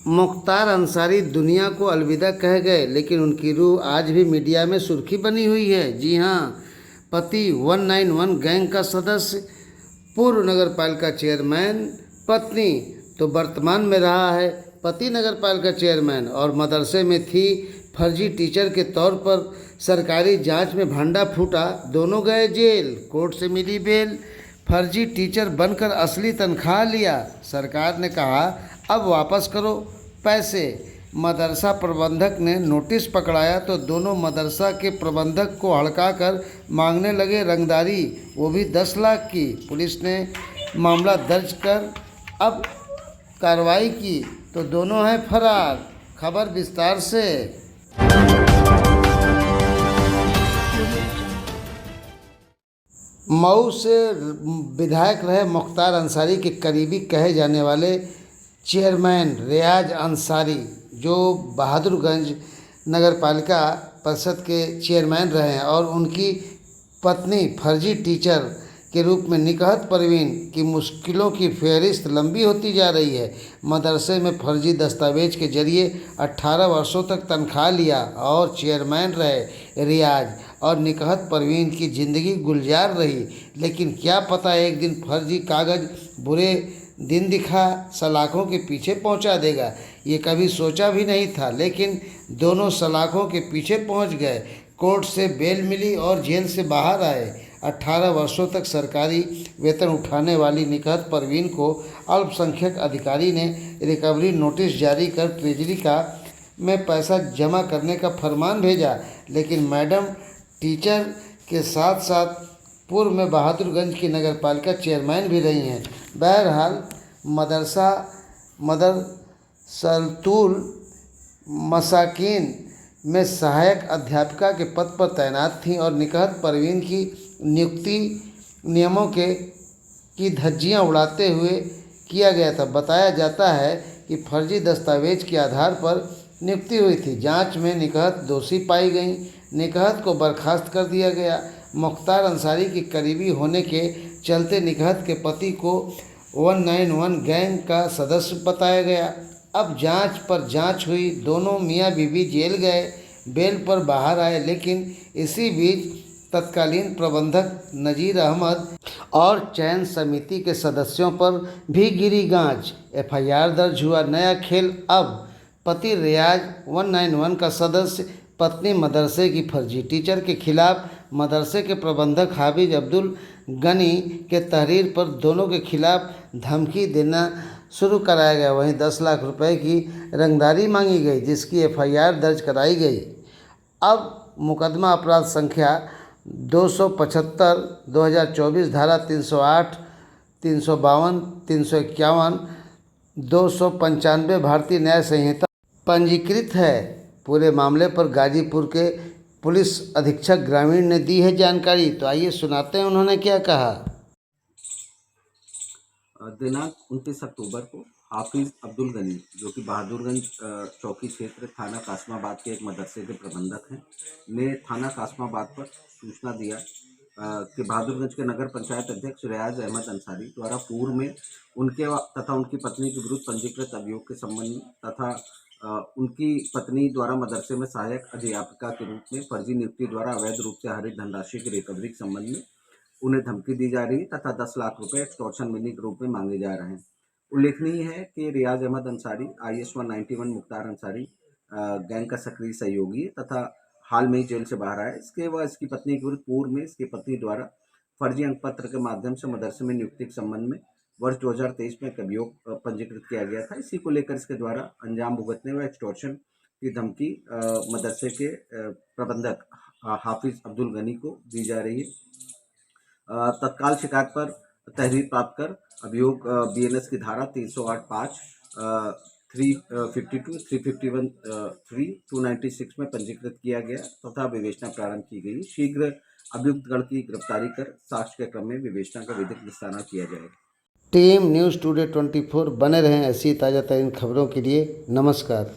मुख्तार अंसारी दुनिया को अलविदा कह गए, लेकिन उनकी रूह आज भी मीडिया में सुर्खी बनी हुई है। जी हाँ, पति 191 गैंग का सदस्य, पूर्व नगर पालिका चेयरमैन, पत्नी तो वर्तमान में रहा है पति नगर पालिका चेयरमैन, और मदरसे में थी फर्जी टीचर के तौर पर। सरकारी जांच में भंडा फूटा, दोनों गए जेल, कोर्ट से मिली बेल। फर्जी टीचर बनकर असली तनख्वाह लिया, सरकार ने कहा अब वापस करो पैसे। मदरसा प्रबंधक ने नोटिस पकड़ाया तो दोनों मदरसा के प्रबंधक को हड़काकर मांगने लगे रंगदारी, वो भी 10 लाख की। पुलिस ने मामला दर्ज कर अब कार्रवाई की तो दोनों हैं फरार। खबर विस्तार से। मऊ से विधायक रहे मुख्तार अंसारी के करीबी कहे जाने वाले चेयरमैन रियाज अंसारी, जो बहादुरगंज नगर पालिका परिषद के चेयरमैन रहे हैं, और उनकी पत्नी फर्जी टीचर के रूप में निकहत परवीन की मुश्किलों की फहरिस्त लंबी होती जा रही है। मदरसे में फर्जी दस्तावेज के जरिए 18 वर्षों तक तनख्वाह लिया और चेयरमैन रहे रियाज, और निकहत परवीन की ज़िंदगी गुलजार रही। लेकिन क्या पता एक दिन फर्जी कागज़ बुरे दिन दिखा सलाखों के पीछे पहुंचा देगा। ये कभी सोचा भी नहीं था, लेकिन दोनों सलाखों के पीछे पहुंच गए। कोर्ट से बेल मिली और जेल से बाहर आए। 18 वर्षों तक सरकारी वेतन उठाने वाली निकहत परवीन को अल्पसंख्यक अधिकारी ने रिकवरी नोटिस जारी कर ट्रेजरी का में पैसा जमा करने का फरमान भेजा। लेकिन मैडम टीचर के साथ साथ पूर्व में बहादुरगंज की नगर पालिका चेयरमैन भी रही हैं। बहरहाल मदरसा मदरसतुल मसाकीन में सहायक अध्यापिका के पद पर तैनात थीं और निकहत परवीन की नियुक्ति नियमों की धज्जियां उड़ाते हुए किया गया था। बताया जाता है कि फर्जी दस्तावेज के आधार पर नियुक्ति हुई थी। जांच में निकहत दोषी पाई गई, निकहत को बर्खास्त कर दिया गया। मुख्तार अंसारी के करीबी होने के चलते निकहत के पति को 191 गैंग का सदस्य बताया गया। अब जांच पर जांच हुई, दोनों मियां बीवी जेल गए, बेल पर बाहर आए। लेकिन इसी बीच तत्कालीन प्रबंधक नजीर अहमद और चयन समिति के सदस्यों पर भी गिरी गांच। FIR दर्ज हुआ। नया खेल अब पति रियाज 191 का सदस्य, पत्नी मदरसे की फर्जी टीचर के खिलाफ। मदरसे के प्रबंधक हाफिज अब्दुल गनी के तहरीर पर दोनों के खिलाफ धमकी देना शुरू कराया गया। वहीं 10 लाख रुपए की रंगदारी मांगी गई, जिसकी FIR दर्ज कराई गई। अब मुकदमा अपराध संख्या 275 2024 धारा 308 352 351 295 भारतीय न्याय संहिता पंजीकृत है। पूरे मामले पर गाजीपुर के पुलिस अधीक्षक ग्रामीण ने दी है जानकारी, तो आइए सुनाते हैं उन्होंने क्या कहा। दिनांक 29 अक्टूबर को हाफिज अब्दुल गनी, जो कि बहादुरगंज चौकी क्षेत्र थाना कासमाबाद के एक मदरसे के प्रबंधक हैं, ने थाना कासमाबाद पर सूचना दिया कि बहादुरगंज के नगर पंचायत अध्यक्ष रियाज अहमद अंसारी द्वारा पूर्व में उनके तथा उनकी पत्नी के विरुद्ध पंजीकृत अभियोग के संबंध में तथा उनकी पत्नी द्वारा मदरसे में सहायक अध्यापिका के रूप में फर्जी नियुक्ति द्वारा अवैध रूप से हरित धनराशि की रिकवरी के संबंध में उन्हें धमकी दी जा रही है तथा 10 लाख रुपए एक्सटॉर्शन मनी के रूप में मांगे जा रहे हैं। उल्लेखनीय है कि रियाज अहमद अंसारी IS 191 मुख्तार अंसारी गैंग का सक्रिय सहयोगी है तथा हाल में ही जेल से बाहर आया। इसके व इसकी पत्नी के विरुद्ध पूर्व में इसकी पत्नी द्वारा फर्जी अंक पत्र के माध्यम से मदरसे में नियुक्ति के संबंध में वर्ष 2023 में एक अभियोग पंजीकृत किया गया था। इसी को लेकर इसके द्वारा अंजाम भुगतने व एक्सटॉर्शन की धमकी मदरसे के प्रबंधक हाफिज अब्दुल गनी को दी जा रही है। तत्काल शिकायत पर तहरीर प्राप्त कर अभियोग BNS की धारा 308(5), 352, 351, 3, 296 में पंजीकृत किया गया तथा विवेचना प्रारंभ की गई। शीघ्र अभियुक्त गण की गिरफ्तारी कर साक्ष्य के क्रम में विवेचना का विधिक निस्तारण किया जाएगा। टीम न्यूज़ टुडे 24 बने रहें ऐसी ताज़ा तरीन खबरों के लिए। नमस्कार।